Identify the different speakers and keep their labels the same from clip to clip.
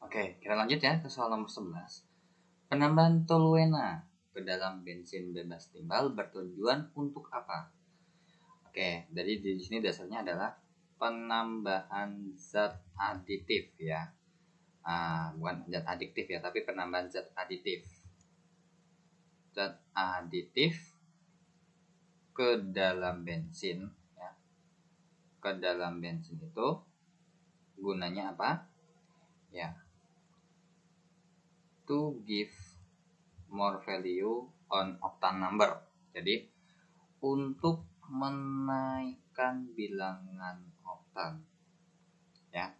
Speaker 1: Oke, kita lanjut ya ke soal nomor 11. Penambahan toluena ke dalam bensin bebas timbal bertujuan untuk apa? Oke, jadi di sini dasarnya adalah penambahan zat aditif ya. Bukan zat adiktif ya, tapi penambahan zat aditif. Zat aditif ke dalam bensin ya. Ke dalam bensin itu gunanya apa? Ya, to give more value on octane number. Jadi untuk menaikkan bilangan oktan. Ya.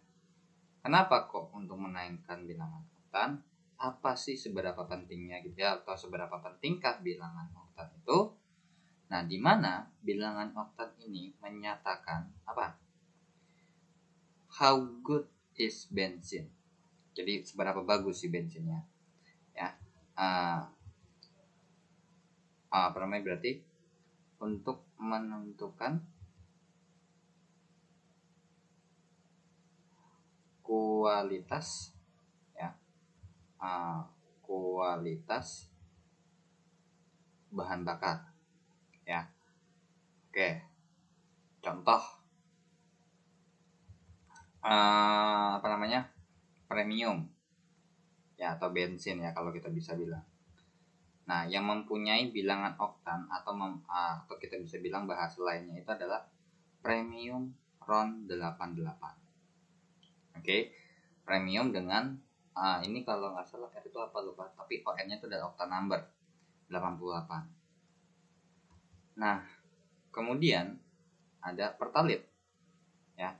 Speaker 1: Kenapa kok untuk menaikkan bilangan oktan? Apa sih seberapa pentingnya gitu ya, atau seberapa pentingkah bilangan oktan itu? Nah, di mana bilangan oktan ini menyatakan apa? How good is bensin? Jadi seberapa bagus sih bensinnya? Ya. Apa namanya berarti untuk menentukan kualitas ya, kualitas bahan bakar ya. Oke, contoh apa namanya premium ya, atau bensin ya kalau kita bisa bilang. Nah, yang mempunyai bilangan oktan atau kita bisa bilang bahasa lainnya itu adalah premium RON 88. Oke, premium dengan ini kalau nggak salah R itu apa lupa, tapi ON-nya itu adalah octane number 88. Nah, kemudian ada pertalit ya.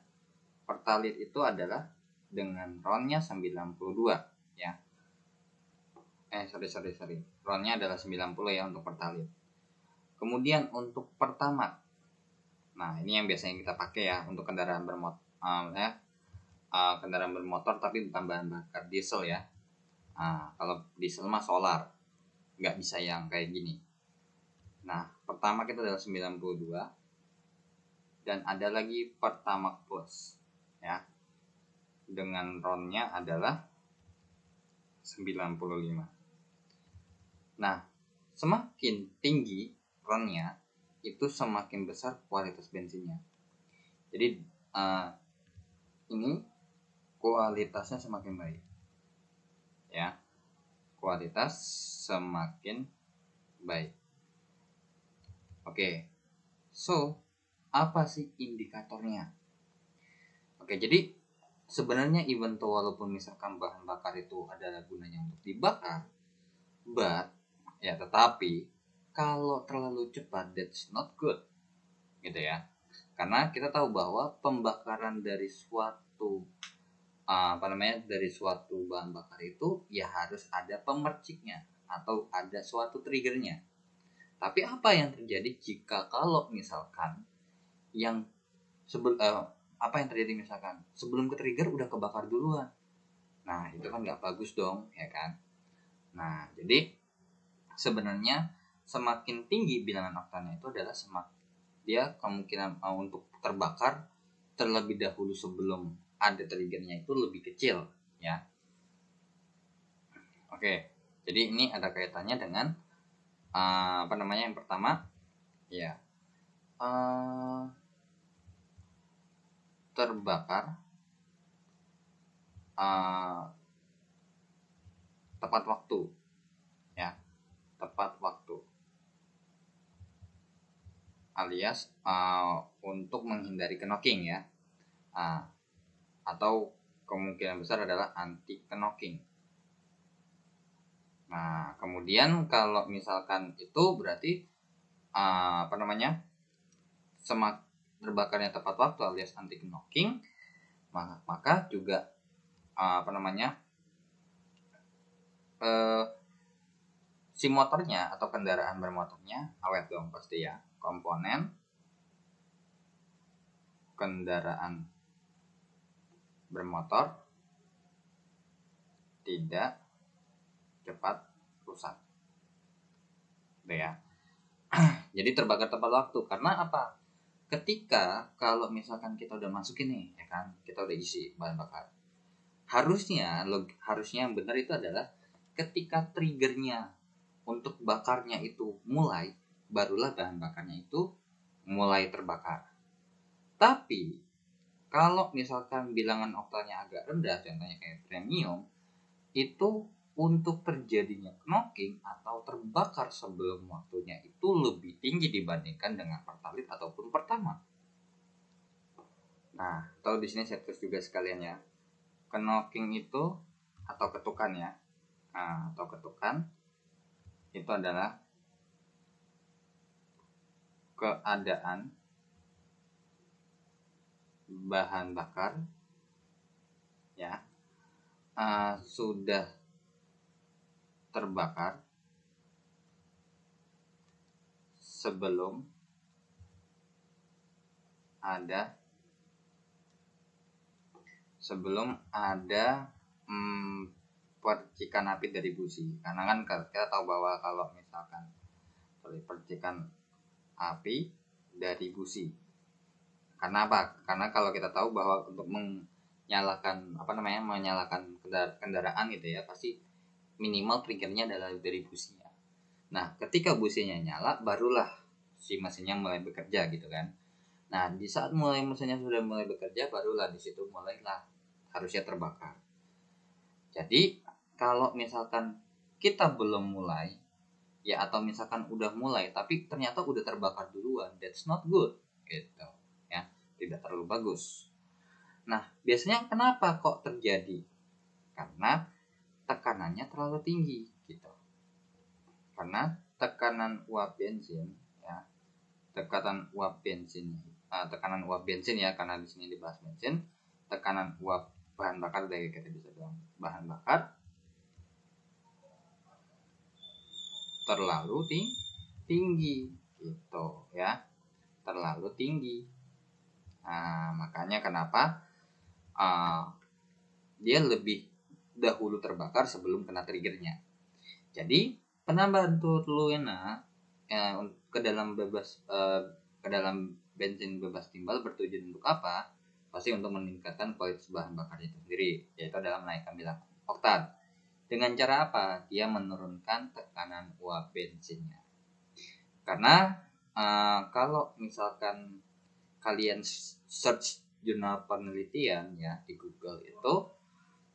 Speaker 1: Pertalit itu adalah dengan RON-nya 92 ya. Sorry. RON-nya adalah 90 ya untuk pertalit. Kemudian untuk pertamax. Nah, ini yang biasanya kita pakai ya untuk kendaraan bermotor kendaraan bermotor tapi bukan bahan bakar diesel ya. Kalau diesel mah solar, nggak bisa yang kayak gini. Nah, pertamax itu adalah 92 dan ada lagi pertamax plus ya, dengan RON-nya adalah 95. Nah, semakin tinggi RON-nya itu semakin besar kualitas bensinnya. Jadi ini kualitasnya semakin baik ya, kualitas semakin baik. Oke, so apa sih indikatornya? Oke, jadi sebenarnya even though walaupun misalkan bahan bakar itu adalah gunanya untuk dibakar, tetapi kalau terlalu cepat that's not good gitu ya. Karena kita tahu bahwa pembakaran dari suatu bahan bakar itu ya harus ada pemerciknya atau ada suatu triggernya. Tapi apa yang terjadi jika kalau misalkan apa yang terjadi misalkan sebelum ke trigger udah kebakar duluan? Nah, itu kan nggak bagus dong ya kan. Nah, jadi sebenarnya semakin tinggi bilangan oktannya itu adalah dia kemungkinan untuk terbakar terlebih dahulu sebelum ada triggernya itu lebih kecil ya. Oke, jadi ini ada kaitannya dengan yang pertama ya, terbakar tepat waktu ya, tepat waktu alias untuk menghindari knocking ya, atau kemungkinan besar adalah anti knocking. Nah, kemudian kalau misalkan itu berarti terbakarnya tepat waktu alias anti knocking, maka juga si motornya atau kendaraan bermotornya awet dong pasti ya. Komponen kendaraan bermotor tidak cepat rusak. Gitu ya. Jadi terbakar tepat waktu karena apa? Ketika kalau misalkan kita udah masukin nih ya kan, kita udah isi bahan bakar. harusnya yang benar itu adalah ketika triggernya untuk bakarnya itu mulai, barulah bahan bakarnya itu mulai terbakar. Tapi kalau misalkan bilangan oktannya agak rendah, contohnya kayak premium, itu untuk terjadinya knocking atau terbakar sebelum waktunya itu lebih tinggi dibandingkan dengan pertalite ataupun pertama. Nah, atau di sini saya tulis juga sekalian ya. Knocking itu atau ketukan ya. Nah, atau ketukan itu adalah keadaan bahan bakar ya sudah terbakar sebelum ada percikan api dari busi. Karena kan kita tahu bahwa kalau misalkan percikan api dari busi, karena apa? Karena kalau kita tahu bahwa untuk menyalakan kendaraan gitu ya, pasti minimal triggernya adalah dari businya. Nah, ketika businya nyala, barulah si mesinnya mulai bekerja gitu kan. Nah, di saat mesinnya sudah mulai bekerja, barulah di situ mulailah harusnya terbakar. Jadi, kalau misalkan kita belum mulai, ya atau misalkan udah mulai tapi ternyata udah terbakar duluan, that's not good gitu ya, tidak terlalu bagus. Nah, biasanya kenapa kok terjadi? Karena tekanannya terlalu tinggi gitu. Karena tekanan uap bensin ya, tekanan uap bensin ya, karena di sini dibahas bensin, tekanan uap bahan bakar dari kita bisa bilang bahan bakar terlalu tinggi gitu ya, terlalu tinggi. Nah, makanya kenapa dia lebih dahulu terbakar sebelum kena triggernya. Jadi penambahan toluena ke dalam bensin bebas timbal bertujuan untuk apa? Pasti untuk meningkatkan kualitas bahan bakarnya itu sendiri, yaitu dalam menaikkan bilangan oktan. Dengan cara apa? Dia menurunkan tekanan uap bensinnya. Karena kalau misalkan kalian search jurnal penelitian ya di Google, itu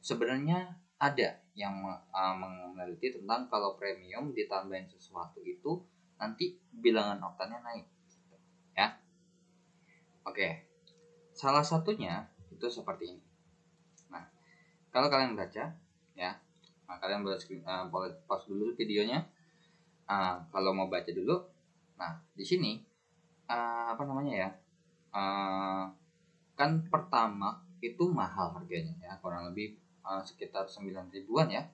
Speaker 1: sebenarnya ada yang meneliti tentang kalau premium ditambahin sesuatu itu nanti bilangan oktannya naik gitu, ya. Oke. Salah satunya itu seperti ini. Nah, kalau kalian baca ya, kalian boleh pause dulu videonya. Kalau mau baca dulu, nah di sini kan pertama itu mahal harganya ya, kurang lebih sekitar 9 ribuan ya.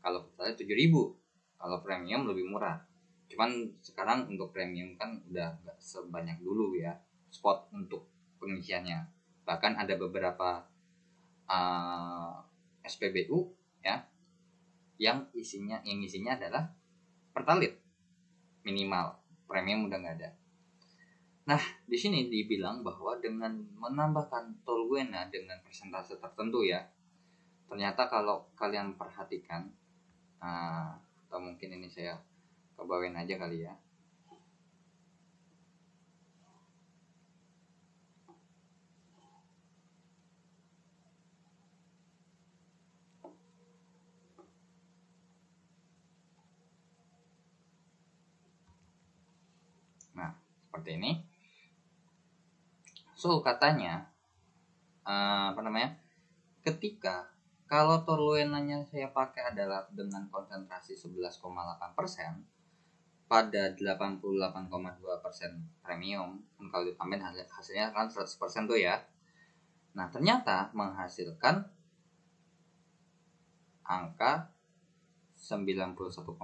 Speaker 1: Kalau misalnya 7 ribu, kalau premium lebih murah. Cuman sekarang untuk premium kan udah gak sebanyak dulu ya spot untuk pengisiannya. Bahkan ada beberapa SPBU ya yang isinya adalah pertalite minimal, premium udah nggak ada. Nah, di sini dibilang bahwa dengan menambahkan toluena dengan persentase tertentu ya, ternyata kalau kalian perhatikan, atau mungkin ini saya kebawain aja kali ya. Nah, seperti ini. So, katanya ketika kalau toluenanya saya pakai adalah dengan konsentrasi 11,8% pada 88,2% premium, kalau ditambahin hasilnya kan 100% tuh ya. Nah, ternyata menghasilkan angka 91,8.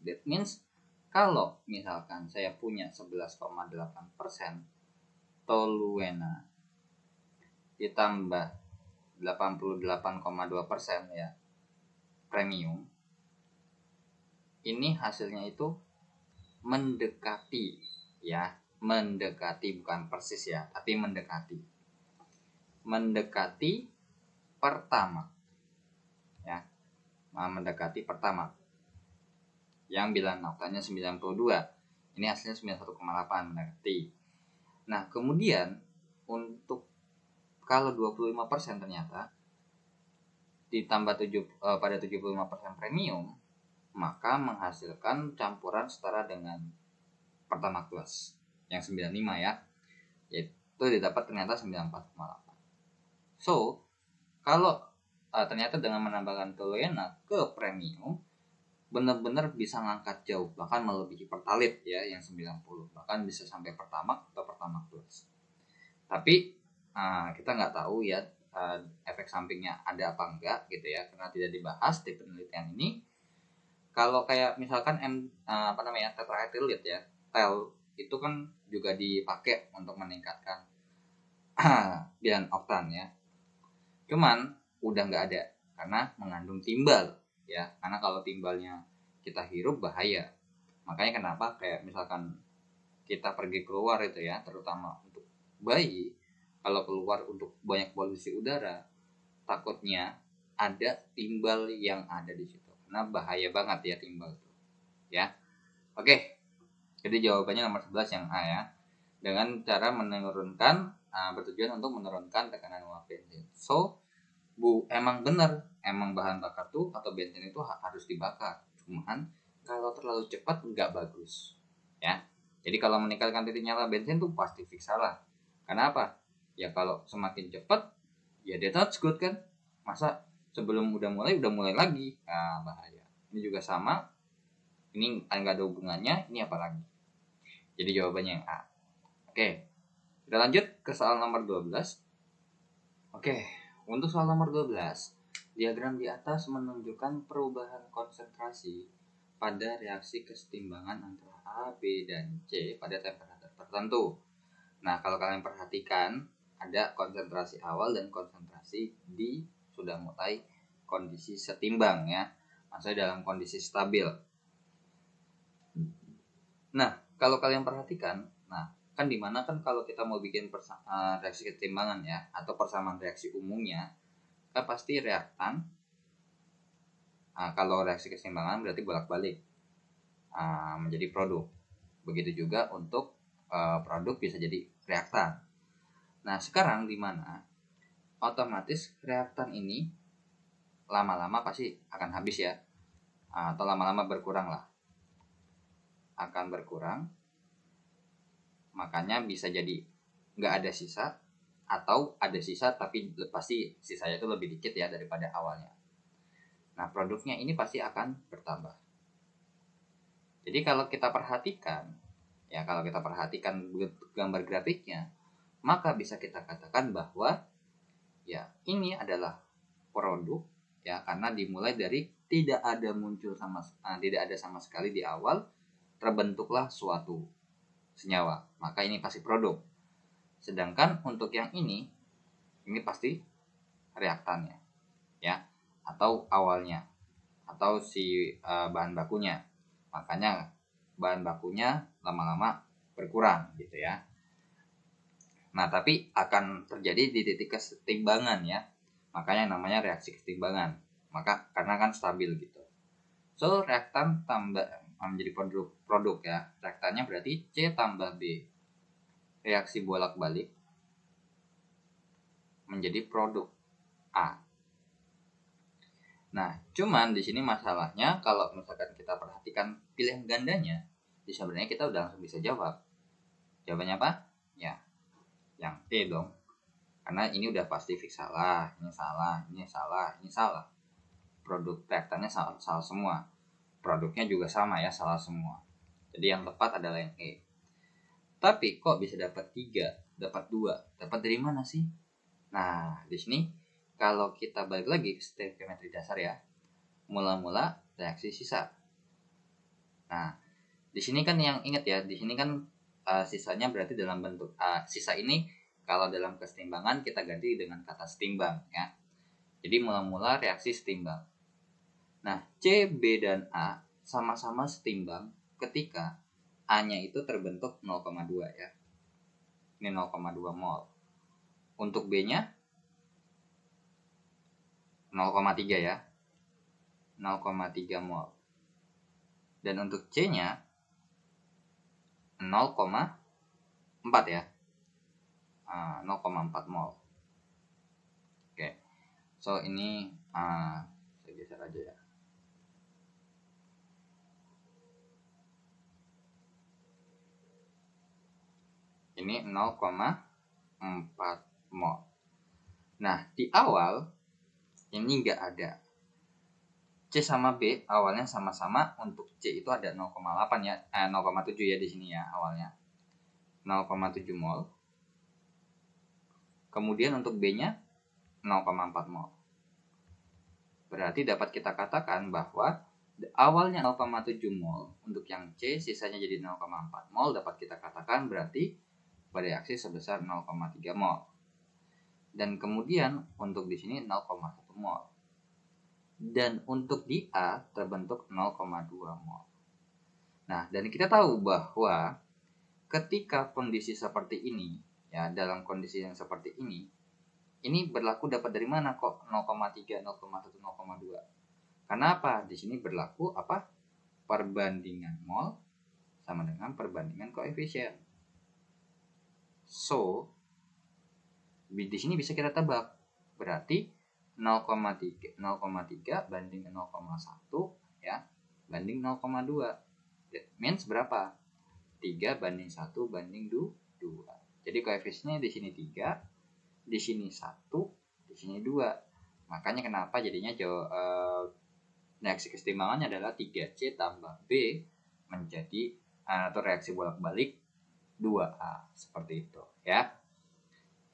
Speaker 1: That means kalau misalkan saya punya 11,8% toluena ditambah 88,2% ya premium, ini hasilnya itu mendekati ya, bukan persis ya, tapi mendekati pertama. mendekati Pertamax yang bilangan oktannya 92. Ini hasilnya 91,8 mendekati. Nah, kemudian untuk kalau 25% ternyata ditambah pada 75% premium, maka menghasilkan campuran setara dengan Pertamax Plus yang 95 ya. Yaitu didapat ternyata 94,8. So, kalau ternyata dengan menambahkan Toluena ke premium benar-benar bisa ngangkat jauh, bahkan melebihi Pertalite ya yang 90, bahkan bisa sampai Pertamax atau Pertamax Plus. Tapi kita nggak tahu ya efek sampingnya ada apa enggak gitu ya, karena tidak dibahas di penelitian ini. Kalau kayak misalkan tetraethylit ya, TEL itu kan juga dipakai untuk meningkatkan bilangan oktan ya. Cuman udah nggak ada karena mengandung timbal ya, karena kalau timbalnya kita hirup bahaya. Makanya kenapa kayak misalkan kita pergi keluar itu ya, terutama untuk bayi, kalau keluar untuk banyak polusi udara, takutnya ada timbal yang ada di situ, karena bahaya banget ya timbal itu ya. Oke, jadi jawabannya nomor 11 yang A ya, dengan cara bertujuan untuk menurunkan tekanan uap bensin. So emang bener, emang bahan bakar tuh atau bensin itu harus dibakar, cuman kalau terlalu cepat nggak bagus ya. Jadi kalau meningkatkan titik nyala bensin tuh pasti fix salah. Kenapa? Ya kalau semakin cepat ya that's not good kan. Masa sebelum udah mulai lagi, nah bahaya. Ini juga sama, ini nggak ada hubungannya, ini apa lagi. Jadi jawabannya yang A. Oke, kita lanjut ke soal nomor 12. Oke, untuk soal nomor 12, diagram di atas menunjukkan perubahan konsentrasi pada reaksi kesetimbangan antara A, B, dan C pada temperatur tertentu. Nah, kalau kalian perhatikan, ada konsentrasi awal dan konsentrasi di sudah mulai kondisi setimbang ya, maksudnya dalam kondisi stabil. Nah, kalau kalian perhatikan, kan dimana kan kalau kita mau bikin reaksi kesetimbangan ya, atau persamaan reaksi umumnya, kan pasti reaktan. Kalau reaksi kesetimbangan berarti bolak-balik menjadi produk. Begitu juga untuk produk bisa jadi reaktan. Nah, sekarang dimana otomatis reaktan ini lama-lama pasti akan habis ya, atau lama-lama berkurang lah, akan berkurang. Makanya bisa jadi nggak ada sisa, atau ada sisa tapi pasti sisanya itu lebih dikit ya daripada awalnya. Nah, produknya ini pasti akan bertambah. Jadi kalau kita perhatikan gambar grafiknya, maka bisa kita katakan bahwa ya ini adalah produk ya, karena dimulai dari tidak ada sama sekali di awal, terbentuklah suatu senyawa, maka ini pasti produk. Sedangkan untuk yang ini pasti reaktannya ya, atau awalnya, atau si bahan bakunya. Makanya bahan bakunya lama-lama berkurang gitu ya. Nah, tapi akan terjadi di titik kesetimbangan ya, makanya namanya reaksi kesetimbangan. Maka karena kan stabil gitu. So reaktan tambah menjadi produk ya. Reaktannya berarti C tambah B. Reaksi bolak-balik menjadi produk A. Nah, cuman di sini masalahnya kalau misalkan kita perhatikan pilihan gandanya, sebenarnya kita udah langsung bisa jawab. Jawabannya apa? Ya, yang D dong. Karena ini udah pasti fix salah, ini salah, ini salah, ini salah. Produk reaktannya salah semua. Produknya juga sama ya, salah semua. Jadi yang tepat adalah yang E. Tapi kok bisa dapat 3, dapat 2? Dapat dari mana sih? Nah, di sini kalau kita balik lagi ke stoichiometri dasar ya, mula-mula reaksi sisa. Nah, di sini kan yang ingat ya, di sini kan sisanya berarti dalam bentuk sisa ini kalau dalam kesetimbangan kita ganti dengan kata setimbang ya. Jadi mula-mula reaksi setimbang. Nah, C, B, dan A sama-sama setimbang ketika A-nya itu terbentuk 0,2 ya. Ini 0,2 mol. Untuk B-nya 0,3 ya. 0,3 mol. Dan untuk C-nya 0,4 ya. 0,4 mol. Oke. So ini saya geser aja ya. Ini 0,4 mol. Nah, di awal ini nggak ada. C sama B awalnya sama-sama. Untuk C itu ada 0,8 ya, 0,7 ya di sini ya awalnya. 0,7 mol. Kemudian untuk B-nya 0,4 mol. Berarti dapat kita katakan bahwa awalnya 0,7 mol untuk yang C, sisanya jadi 0,4 mol, dapat kita katakan berarti bereaksi sebesar 0,3 mol. Dan kemudian untuk di sini 0,1 mol. Dan untuk di A terbentuk 0,2 mol. Nah, dan kita tahu bahwa ketika kondisi seperti ini, ya dalam kondisi yang seperti ini berlaku dapat dari mana kok 0,3, 0,1, 0,2? Karena apa? Di sini berlaku apa? Perbandingan mol sama dengan perbandingan koefisien. So, di sini bisa kita tebak. Berarti 0,3 banding 0,1 ya, banding 0,2. That means berapa? 3 banding 1 banding 2. Jadi koefisiennya di sini 3, di sini 1, di sini 2. Makanya kenapa jadinya reaksi kesetimbangannya adalah 3C tambah B menjadi atau reaksi bolak-balik 2A seperti itu ya.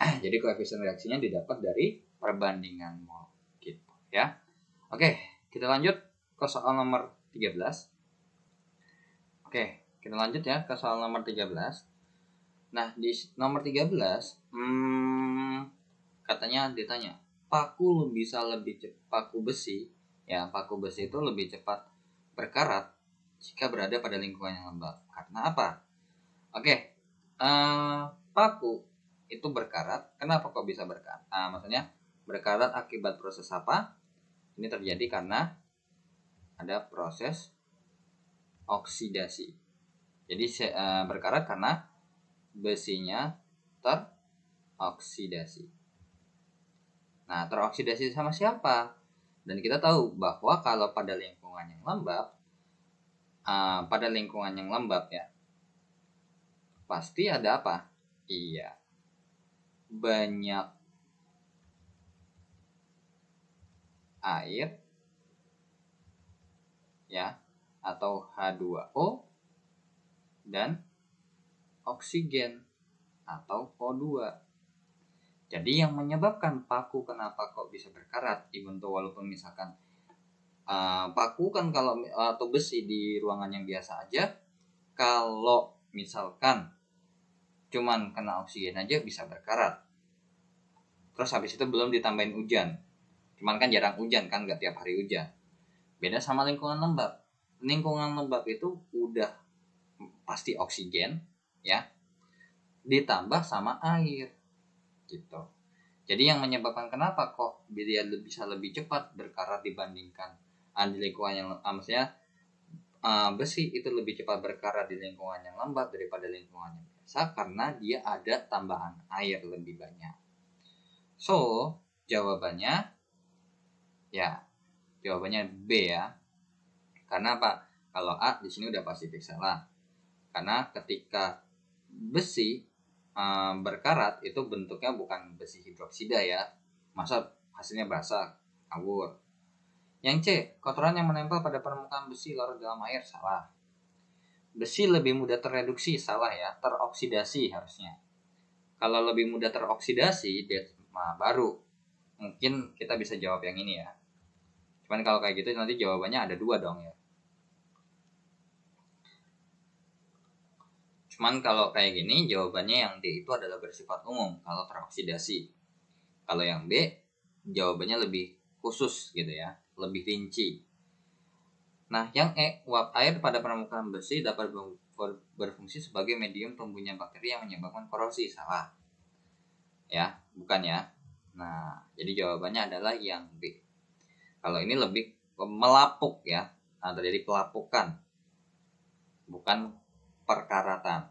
Speaker 1: Jadi koefisien reaksinya didapat dari perbandingan mol gitu ya. Oke, kita lanjut ke soal nomor 13. Oke, kita lanjut ya ke soal nomor 13. Nah, di nomor 13 katanya ditanya, paku besi itu lebih cepat berkarat jika berada pada lingkungan yang lembab. Karena apa? Oke, paku itu berkarat. Kenapa kok bisa berkarat? Maksudnya berkarat akibat proses apa? Ini terjadi karena ada proses oksidasi. Jadi berkarat karena besinya teroksidasi. Nah, teroksidasi sama siapa? Dan kita tahu bahwa kalau pada lingkungan yang lembab, ya, pasti ada apa? Iya, banyak air ya, atau H2O dan oksigen atau O2. Jadi yang menyebabkan paku kenapa kok bisa berkarat, even though walaupun misalkan paku kan kalau atau besi di ruangan yang biasa aja, kalau misalkan cuman kena oksigen aja bisa berkarat. Terus habis itu belum ditambahin hujan. Cuman kan jarang hujan kan, nggak tiap hari hujan. Beda sama lingkungan lembab. Lingkungan lembab itu udah pasti oksigen ya, ditambah sama air gitu. Jadi yang menyebabkan kenapa kok dia bisa lebih cepat berkarat dibandingkan di lingkungan yang maksudnya besi itu lebih cepat berkarat di lingkungan yang lembab daripada lingkungan yang biasa, karena dia ada tambahan air lebih banyak. So jawabannya B ya. Karena apa? Kalau A di sini udah pasti fix salah. Karena ketika besi berkarat itu bentuknya bukan besi hidroksida ya. Masa hasilnya basah, ngawur. Yang C, kotoran yang menempel pada permukaan besi larut dalam air, salah. Besi lebih mudah tereduksi, salah ya, teroksidasi harusnya. Kalau lebih mudah teroksidasi, baru mungkin kita bisa jawab yang ini ya. Cuman kalau kayak gitu nanti jawabannya ada 2 dong ya. Cuman kalau kayak gini jawabannya yang D itu adalah bersifat umum kalau teroksidasi. Kalau yang B jawabannya lebih khusus gitu ya, lebih rinci. Nah, yang E, uap air pada permukaan besi dapat berfungsi sebagai medium tumbuhnya bakteri yang menyebabkan korosi, salah. Ya, bukan ya. Nah, jadi jawabannya adalah yang B. Kalau ini lebih melapuk ya. Nah, terjadi pelapukan, bukan perkaratan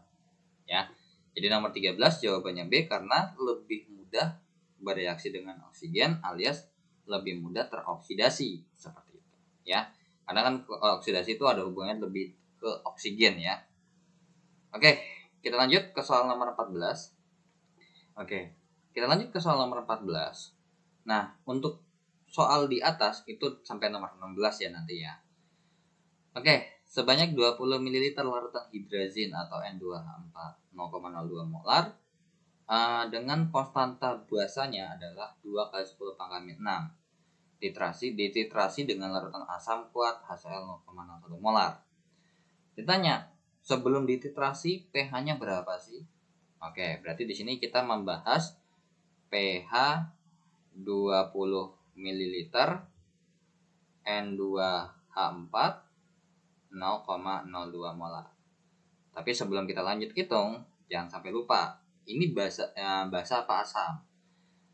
Speaker 1: ya. Jadi nomor 13 jawabannya B, karena lebih mudah bereaksi dengan oksigen alias lebih mudah teroksidasi seperti itu ya. Karena kan oksidasi itu ada hubungannya lebih ke oksigen ya. Oke, kita lanjut ke soal nomor 14. Oke, kita lanjut ke soal nomor 14. Nah, untuk soal di atas itu sampai nomor 16 ya nanti ya. Oke, sebanyak 20 ml larutan hidrazin atau N2H4 0,02 molar dengan konstanta basanya adalah 2 kali 10 pangkat 6. Dititrasi dengan larutan asam kuat HCl 0,01 molar. Ditanya, sebelum dititrasi pH-nya berapa sih? Oke, berarti di sini kita membahas pH 20 ml N2H4 0,02 molar. Tapi sebelum kita lanjut hitung, jangan sampai lupa. Ini basa apa asam?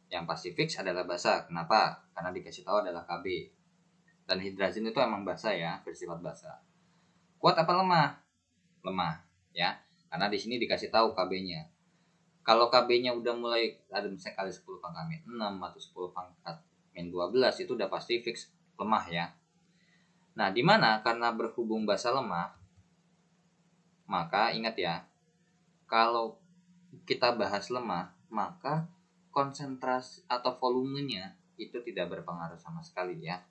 Speaker 1: Yang pasti fix adalah basa. Kenapa? Karena dikasih tahu adalah Kb. Dan hidrazin itu emang basa ya, bersifat basa. Kuat apa lemah? Lemah ya. Karena di sini dikasih tahu Kb-nya. Kalau Kb-nya udah mulai ada misalnya kali 10 pangkat 6 atau 10 pangkat min 12 itu udah pasti fix lemah ya. Nah, di mana karena berhubung basa lemah, maka ingat ya, kalau kita bahas lemah, maka konsentrasi atau volumenya itu tidak berpengaruh sama sekali ya.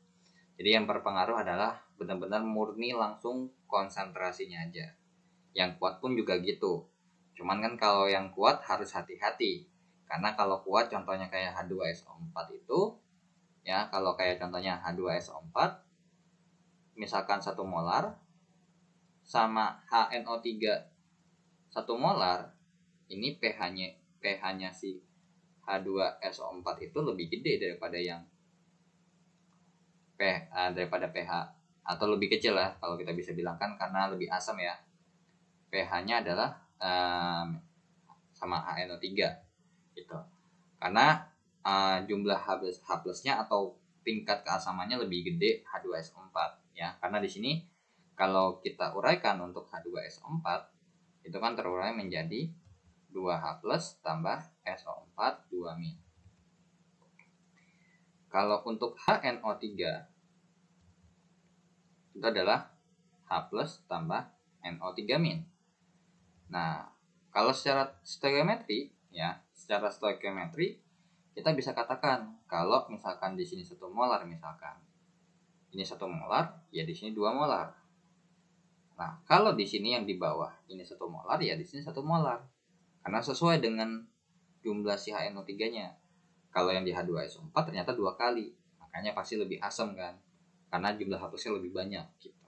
Speaker 1: Jadi yang berpengaruh adalah benar-benar murni langsung konsentrasinya aja. Yang kuat pun juga gitu. Cuman kan kalau yang kuat harus hati-hati. Karena kalau kuat contohnya kayak H2SO4 itu, ya kalau kayak contohnya H2SO4, misalkan 1 molar sama HNO3 1 molar, ini pH-nya si H2SO4 itu lebih gede daripada yang daripada pH, atau lebih kecil lah kalau kita bisa bilang kan, karena lebih asam ya. pH-nya adalah sama HNO3 gitu. Karena jumlah H+-nya atau tingkat keasamannya lebih gede H2SO4 ya. Karena di sini kalau kita uraikan untuk H2SO4 itu kan terurai menjadi 2H+ tambah SO4 2-. Kalau untuk HNO3 itu adalah H+ tambah NO3-. Nah, kalau secara stoikiometri ya, secara stoikiometri kita bisa katakan kalau misalkan di sini 1 molar misalkan. Ini 1 molar, ya di sini 2 molar. Nah, kalau di sini yang di bawah ini 1 molar, ya di sini 1 molar. Karena sesuai dengan jumlah si HNO3-nya. Kalau yang di H2SO4 ternyata 2 kali. Makanya pasti lebih asam kan. Karena jumlah H+-nya lebih banyak gitu.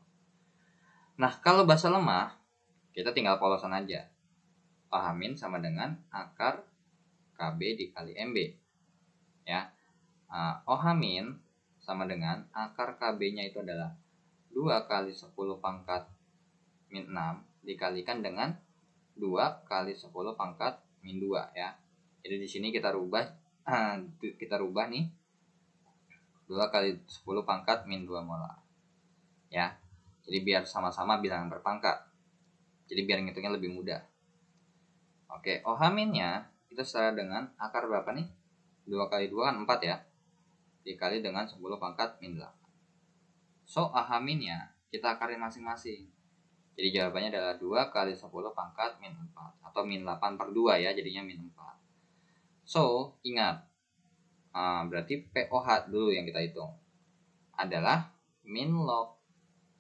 Speaker 1: Nah, kalau basa lemah, kita tinggal polosan aja. OH- sama dengan akar Kb dikali Mb. Ya. OH- sama dengan akar Kb-nya itu adalah 2 kali 10 pangkat min 6 dikalikan dengan 2 kali 10 pangkat min 2 ya. Jadi di sini kita rubah nih 2 kali 10 pangkat min 2 molar. Ya. Jadi biar sama-sama bilangan berpangkat. Jadi biar ngitungnya lebih mudah. Oke, OH-nya itu setara dengan akar berapa nih? 2 kali 2 kan 4 ya. Dikali dengan 10 pangkat min 8. So, OH-nya kita akarin masing-masing. Jadi jawabannya adalah 2 kali 10 pangkat min 4. Atau min 8 per 2 ya, jadinya min 4. So, ingat. Berarti POH dulu yang kita hitung. Adalah min log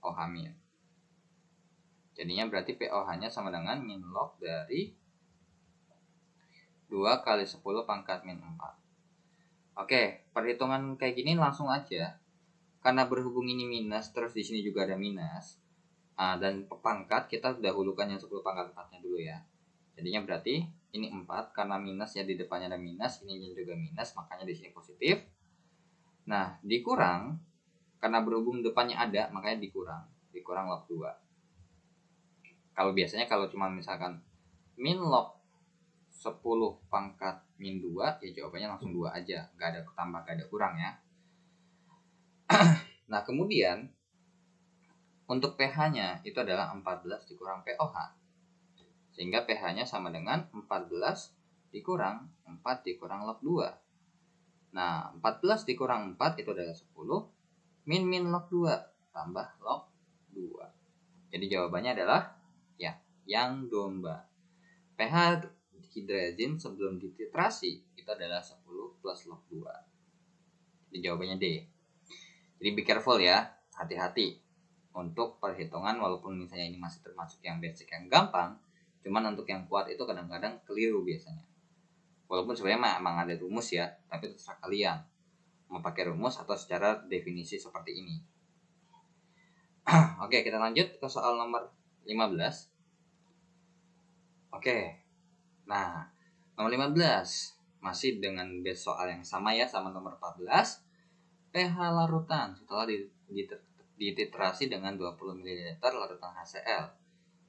Speaker 1: OH-. Jadinya berarti POH-nya sama dengan min log dari 2 kali 10 pangkat min 4. Oke, perhitungan kayak gini langsung aja. Karena berhubung ini minus, terus di sini juga ada minus. Dan pangkat kita dahulukan yang 10 pangkat 4-nya dulu ya. Jadinya berarti ini 4 karena minus ya, di depannya ada minus, ini juga minus, makanya di sini positif. Nah, dikurang karena berhubung depannya ada, makanya dikurang log 2. Kalau biasanya kalau cuma misalkan min log 10 pangkat min 2, ya jawabannya langsung 2 aja, nggak ada tambah, nggak ada kurang ya. Nah, kemudian untuk pH-nya itu adalah 14 dikurang pOH. Sehingga pH-nya sama dengan 14 dikurang 4 dikurang log 2. Nah, 14 dikurang 4 itu adalah 10. Min log 2 tambah log 2. Jadi jawabannya adalah ya, yang domba. pH hidrazin sebelum dititrasi itu adalah 10 plus log 2. Jadi jawabannya D. Jadi be careful ya, hati-hati untuk perhitungan, walaupun misalnya ini masih termasuk yang basic yang gampang, cuman untuk yang kuat itu kadang-kadang keliru biasanya. Walaupun sebenarnya emang ada rumus ya, tapi terserah kalian mau pakai rumus atau secara definisi seperti ini. Oke, kita lanjut ke soal nomor 15. Oke. Nah, nomor 15 masih dengan base soal yang sama ya, sama nomor 14. pH larutan setelah dititrasi dengan 20 ml larutan HCl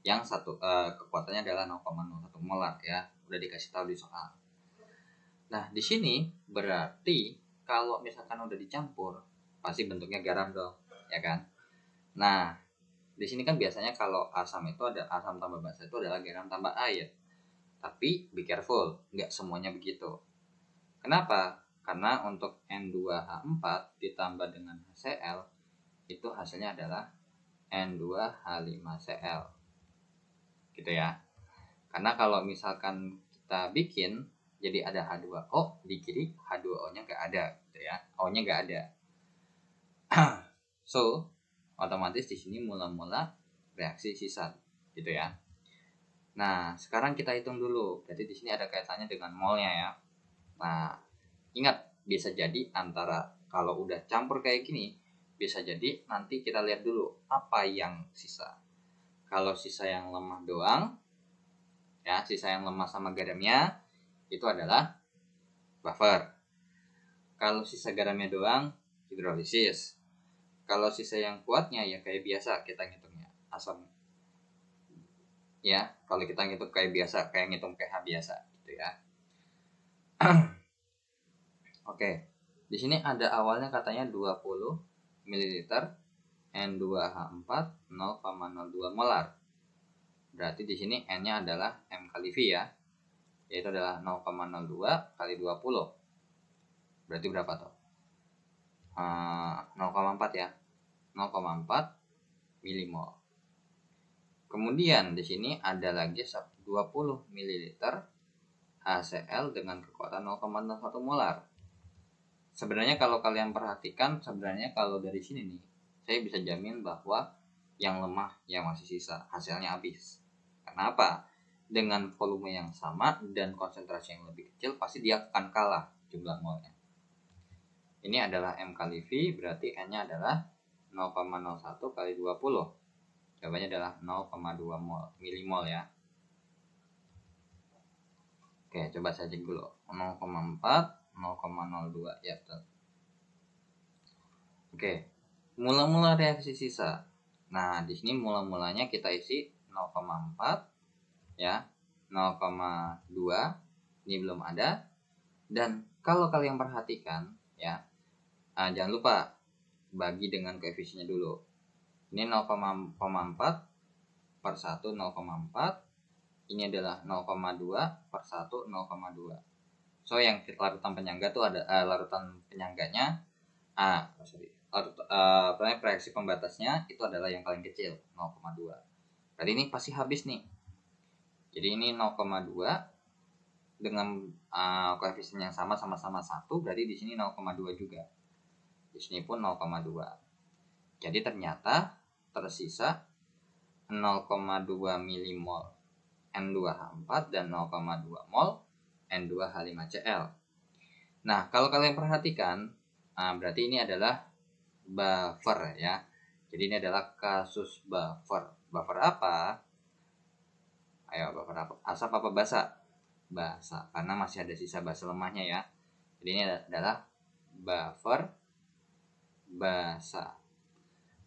Speaker 1: yang kekuatannya adalah 0,01 molar ya, udah dikasih tahu di soal. Nah, di sini berarti kalau misalkan udah dicampur pasti bentuknya garam dong, ya kan? Nah, di sini kan biasanya kalau asam itu ada asam tambah basa itu adalah garam tambah air. Tapi be careful, nggak semuanya begitu. Kenapa? Karena untuk N2H4 ditambah dengan HCl itu hasilnya adalah N2H5Cl. Gitu ya. Karena kalau misalkan kita bikin jadi ada H2O di kiri, H2O-nya nggak ada gitu ya. O-nya nggak ada. So, otomatis di sini mula-mula reaksi sisa gitu ya. Nah, sekarang kita hitung dulu. Jadi di sini ada kaitannya dengan molnya ya. Nah, ingat bisa jadi antara kalau udah campur kayak gini, bisa jadi nanti kita lihat dulu apa yang sisa. Kalau sisa yang lemah doang, ya sisa yang lemah sama garamnya itu adalah buffer. Kalau sisa garamnya doang, hidrolisis. Kalau sisa yang kuatnya ya kayak biasa kita ngitungnya asam. Ya, kalau kita ngitung kayak biasa, kayak ngitung pH biasa gitu ya. Oke. Di sini ada awalnya katanya 20 ml N2H4 0,02 molar. Berarti di sini N-nya adalah M kali V ya. Yaitu adalah 0,02 kali 20. Berarti berapa tuh? 0,4 ya. 0,4 milimol. Kemudian di sini ada lagi 20 ml HCl dengan kekuatan 0,01 molar. Sebenarnya kalau kalian perhatikan, sebenarnya kalau dari sini nih, saya bisa jamin bahwa yang lemah yang masih sisa, hasilnya habis. Kenapa? Dengan volume yang sama dan konsentrasi yang lebih kecil, pasti dia akan kalah jumlah molnya. Ini adalah M kali V, berarti N-nya adalah 0,01 kali 20. Jawabannya adalah 0,2 milimol ya. Oke, coba saya cek dulu. 0,4, 0,02 ya betul. Oke, mula-mula reaksi sisa. Nah, di sini mula-mulanya kita isi 0,4 ya, 0,2 ini belum ada. Dan kalau kalian perhatikan ya, jangan lupa bagi dengan koefisiennya dulu. Ini 0,4 per 1 0,4. Ini adalah 0,2 per 1 0,2. So yang larutan penyangga tuh ada larutan penyangganya reaksi pembatasnya itu adalah yang paling kecil 0,2. Berarti ini pasti habis nih. Jadi ini 0,2 dengan koefisien yang sama-sama 1, berarti di sini 0,2 juga. Di sini pun 0,2. Jadi ternyata tersisa 0,2 milimol N2H4 dan 0,2 mol N2H5Cl. Nah, kalau kalian perhatikan, berarti ini adalah buffer ya. Jadi ini adalah kasus buffer. Buffer apa? Ayo, buffer apa? Asap apa basa? Basa, karena masih ada sisa basa lemahnya ya. Jadi ini adalah buffer basa.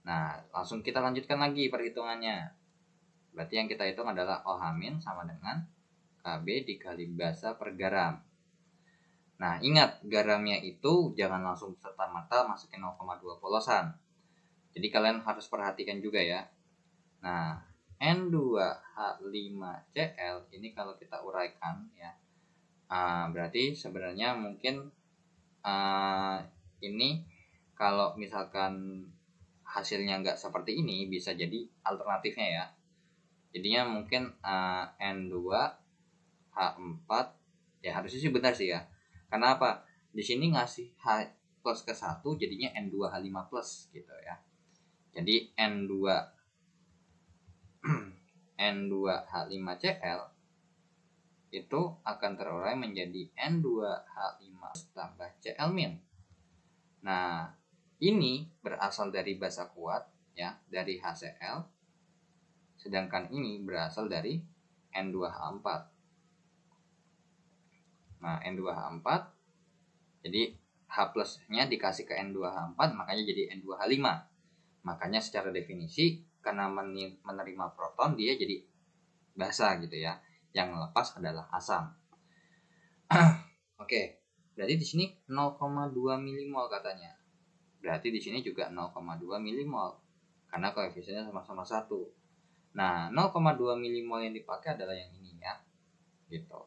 Speaker 1: Nah, langsung kita lanjutkan lagi perhitungannya. Berarti yang kita hitung adalah OH- sama dengan Kb dikali basa per garam. Nah, ingat garamnya itu jangan langsung serta-merta masukin 0,2 polosan. Jadi kalian harus perhatikan juga ya. Nah, N2H5Cl ini kalau kita uraikan ya, berarti sebenarnya mungkin ini kalau misalkan hasilnya nggak seperti ini, bisa jadi alternatifnya ya. Jadinya mungkin N2H4 ya, harusnya sih benar sih ya. Karena apa? Di sini ngasih H plus ke 1 jadinya N2H5 plus gitu ya. Jadi N2H5Cl itu akan terurai menjadi N2H5 tambah Cl min. Nah, ini berasal dari basa kuat ya, dari HCl. Sedangkan ini berasal dari N2H4. Nah, N2H4 jadi H plusnya dikasih ke N2H4, makanya jadi N2H5. Makanya secara definisi karena menerima proton dia jadi basa gitu ya. Yang lepas adalah asam. Oke, berarti di sini 0,2 milimol katanya. Berarti di sini juga 0,2 milimol karena koefisiennya sama-sama 1. Nah, 0,2 milimol yang dipakai adalah yang ini ya. Gitu.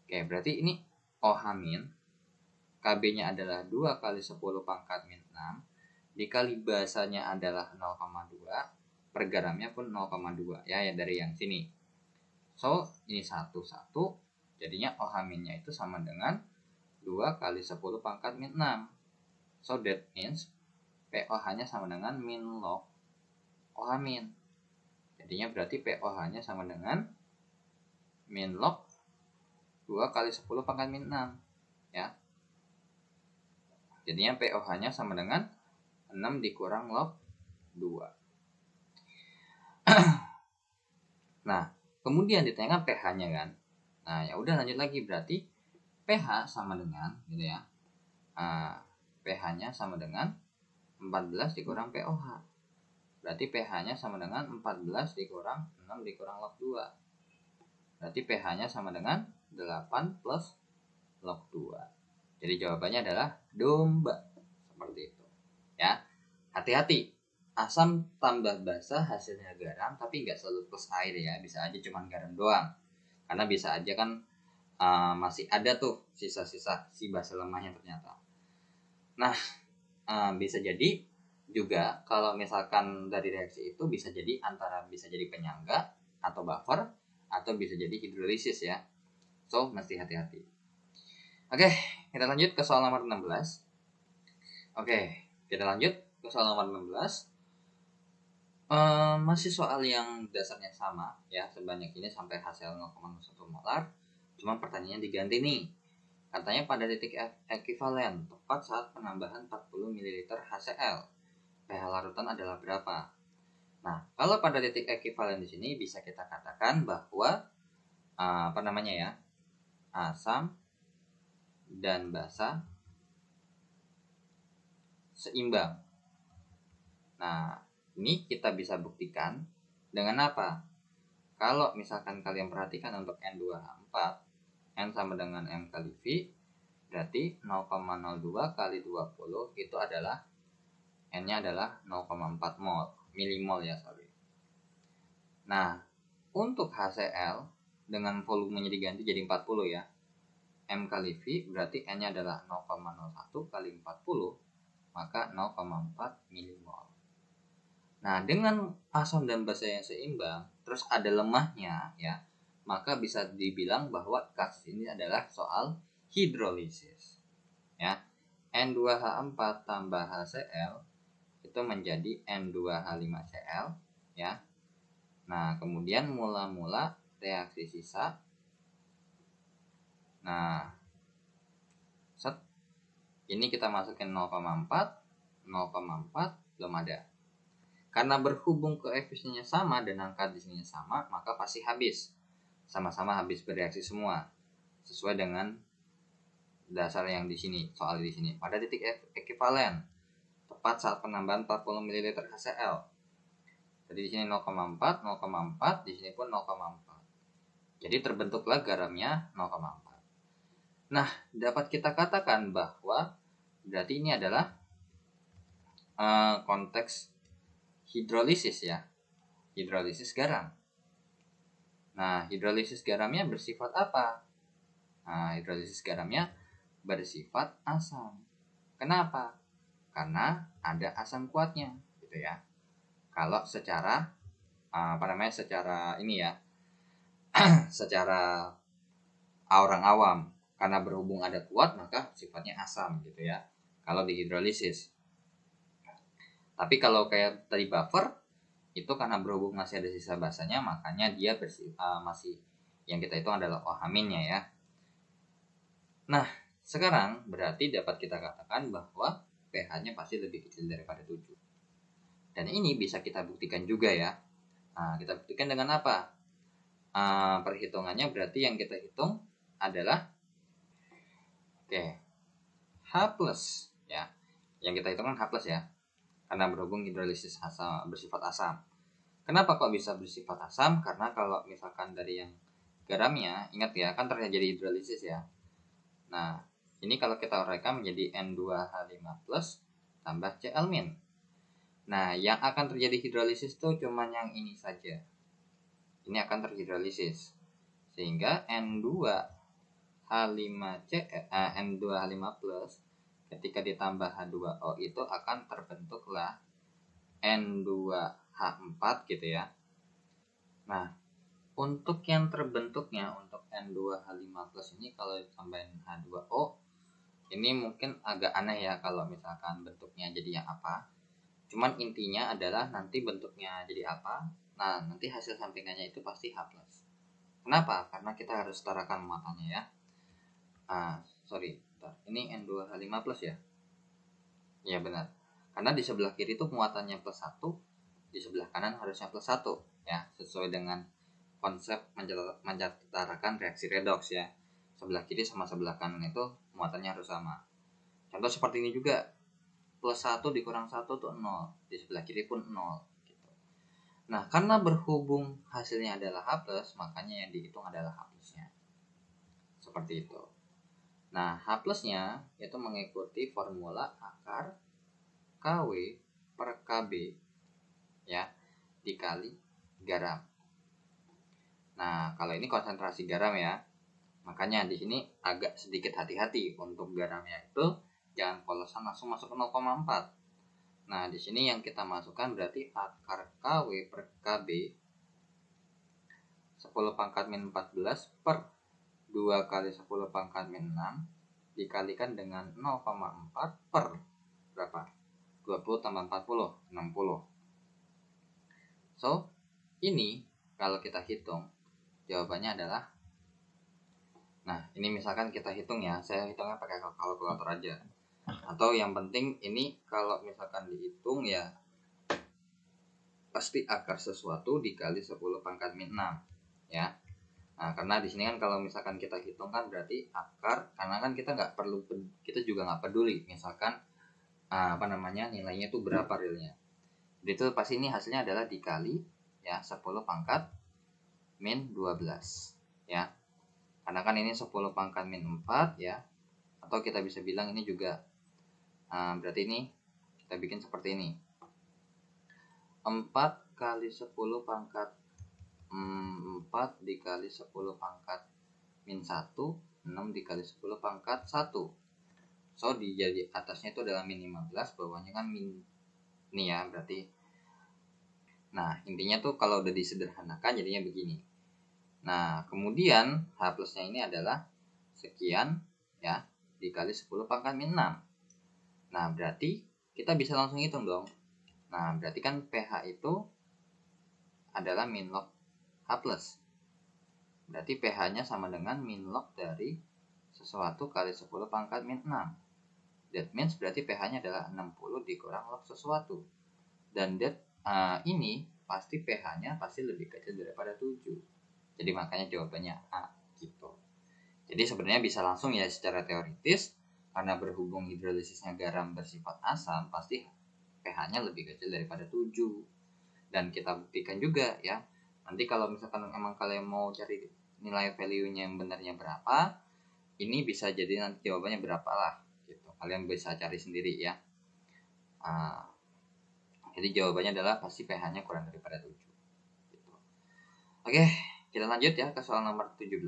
Speaker 1: Oke, berarti ini OH min, KB-nya adalah 2 kali 10 pangkat min 6 dikali basanya adalah 0,2, per gramnya pun 0,2 ya, dari yang sini. So, ini 1, jadinya OH minnya itu sama dengan 2 kali 10 pangkat min 6. So, that means POH-nya sama dengan min log OH min. Jadinya berarti POH-nya sama dengan min log 2 kali 10 pangkat min 6 ya. Jadinya POH-nya sama dengan 6 dikurang log 2. Nah, kemudian ditanyakan pH-nya kan. Nah, ya udah lanjut lagi, berarti pH sama dengan gitu ya. pH-nya sama dengan 14 dikurang POH. Berarti pH-nya sama dengan 14 dikurang 6 dikurang log 2. Berarti pH-nya sama dengan 8 plus log 2. Jadi jawabannya adalah domba. Seperti itu. Ya. Hati-hati. Asam tambah basa hasilnya garam, tapi nggak selalu plus air ya. Bisa aja cuma garam doang. Karena bisa aja kan masih ada tuh sisa-sisa si basa lemahnya ternyata. Nah, bisa jadi juga kalau misalkan dari reaksi itu bisa jadi penyangga atau buffer, atau bisa jadi hidrolisis ya. So, mesti hati-hati. Oke, kita lanjut ke soal nomor 16. Oke, kita lanjut ke soal nomor 16. Masih soal yang dasarnya sama ya, sebanyak ini sampai hasil 0,1 molar. Cuma pertanyaannya diganti nih. Katanya pada titik ekivalen tepat saat penambahan 40 ml HCl, pH larutan adalah berapa? Nah, kalau pada titik ekivalen di sini bisa kita katakan bahwa asam dan basa seimbang. Nah, ini kita bisa buktikan dengan apa? Kalau misalkan kalian perhatikan untuk N2H4, N sama dengan M kali V, berarti 0,02 kali 20 itu adalah N-nya adalah 0,4 mol, milimol ya, sorry. Nah, untuk HCl dengan volumenya diganti jadi 40 ya. M kali V berarti N-nya adalah 0,01 kali 40, maka 0,4 milimol. Nah, dengan asam dan basa yang seimbang, terus ada lemahnya ya, maka bisa dibilang bahwa kasus ini adalah soal hidrolisis. Ya. N2H4 tambah HCl itu menjadi N2H5Cl ya. Nah, kemudian mula-mula reaksi sisa. Nah, ini kita masukin 0,4 belum ada. Karena berhubung koefisiennya sama dan angka di sini sama, maka pasti habis. Sama-sama habis bereaksi semua. Sesuai dengan dasar yang di sini, soal di sini. Pada titik ekivalen tepat saat penambahan 40 ml HCl. Jadi di sini 0,4, di sini pun 0,4. Jadi terbentuklah garamnya 0,4. Nah, dapat kita katakan bahwa berarti ini adalah konteks hidrolisis ya. Hidrolisis garam. Nah, hidrolisis garamnya bersifat apa? Nah, hidrolisis garamnya bersifat asam. Kenapa? Karena ada asam kuatnya, gitu ya. Kalau secara secara ini ya, secara orang awam, karena berhubung ada kuat maka sifatnya asam, gitu ya. Kalau di hidrolisis. Tapi kalau kayak tadi buffer itu karena berhubung masih ada sisa basanya, makanya dia masih yang kita hitung adalah OH-nya ya. Nah, sekarang berarti dapat kita katakan bahwa pH-nya pasti lebih kecil daripada 7. Dan ini bisa kita buktikan juga ya. Nah, kita buktikan dengan apa? Perhitungannya berarti yang kita hitung adalah H plus ya. Yang kita hitung kan H plus ya. Karena berhubung hidrolisis bersifat asam. Kenapa kok bisa bersifat asam? Karena kalau misalkan dari yang garamnya, ingat ya, kan terjadi hidrolisis ya. Nah, ini kalau kita uraikan menjadi N2H5 plus tambah Cl-. Nah, yang akan terjadi hidrolisis itu cuma yang ini saja. Ini akan terhidrolisis. Sehingga N2H5 plus ketika ditambah H2O itu akan terbentuklah N2H4 gitu ya. Nah, untuk yang terbentuknya untuk N2H5 plus ini kalau ditambahin H2O ini mungkin agak aneh ya kalau misalkan bentuknya jadi yang apa. Cuman intinya adalah nanti bentuknya jadi apa. Nah, nanti hasil sampingannya itu pasti H+. Kenapa? Karena kita harus setarakan muatannya ya. Ini N2H5 plus ya. Iya benar. Karena di sebelah kiri itu muatannya plus 1, di sebelah kanan harusnya plus 1 ya, sesuai dengan konsep menjatarakan reaksi redoks ya. Sebelah kiri sama sebelah kanan itu muatannya harus sama. Contoh seperti ini juga. Plus 1 dikurang 1 itu 0. Di sebelah kiri pun 0 gitu. Nah, karena berhubung hasilnya adalah H+, makanya yang dihitung adalah H+-nya. Seperti itu. Nah, H+-nya itu mengikuti formula akar KW per KB ya, dikali garam. Nah, kalau ini konsentrasi garam ya. Makanya di sini agak sedikit hati-hati untuk garamnya itu jangan polosan langsung masuk ke 0,4. Nah, di sini yang kita masukkan berarti akar KW per KB 10 pangkat min 14 per 2 kali 10 pangkat min 6 dikalikan dengan 0,4 per berapa? 20 tambah 40, 60. So, ini kalau kita hitung, jawabannya adalah, nah ini misalkan kita hitung ya, saya hitungnya pakai kalkulator aja. Atau yang penting ini kalau misalkan dihitung ya, pasti akar sesuatu dikali 10 pangkat min 6 ya. Nah, karena di sini kan kalau misalkan kita hitung kan berarti akar, karena kan kita juga nggak peduli misalkan nilainya itu berapa realnya. Jadi itu pasti ini hasilnya adalah dikali ya 10 pangkat min 12 ya. Karena kan ini 10 pangkat min 4 ya. Atau kita bisa bilang ini juga berarti ini kita bikin seperti ini. 4 kali 10 pangkat 4 dikali 10 pangkat min 1, 6 dikali 10 pangkat 1. So, jadi atasnya itu adalah min 15, bawahnya kan min ini ya, berarti. Nah, intinya tuh kalau udah disederhanakan jadinya begini. Nah, kemudian H plusnya ini adalah sekian ya, dikali 10 pangkat min 6. Nah, berarti kita bisa langsung hitung dong. Nah, berarti kan pH itu adalah min log H plus. Berarti pH-nya sama dengan min log dari sesuatu kali 10 pangkat min 6. That means berarti pH-nya adalah 60 dikurang log sesuatu. Dan ini pasti pH-nya pasti lebih kecil daripada 7. Jadi makanya jawabannya A gitu. Jadi sebenarnya bisa langsung ya secara teoritis, karena berhubung hidrolisisnya garam bersifat asam, pasti pH-nya lebih kecil daripada 7. Dan kita buktikan juga ya. Nanti kalau misalkan emang kalian mau cari nilai value-nya yang benarnya berapa, ini bisa jadi nanti jawabannya berapa lah gitu. Kalian bisa cari sendiri ya. Jadi jawabannya adalah pasti pH-nya kurang daripada 7. Gitu. Oke, kita lanjut ya ke soal nomor 17.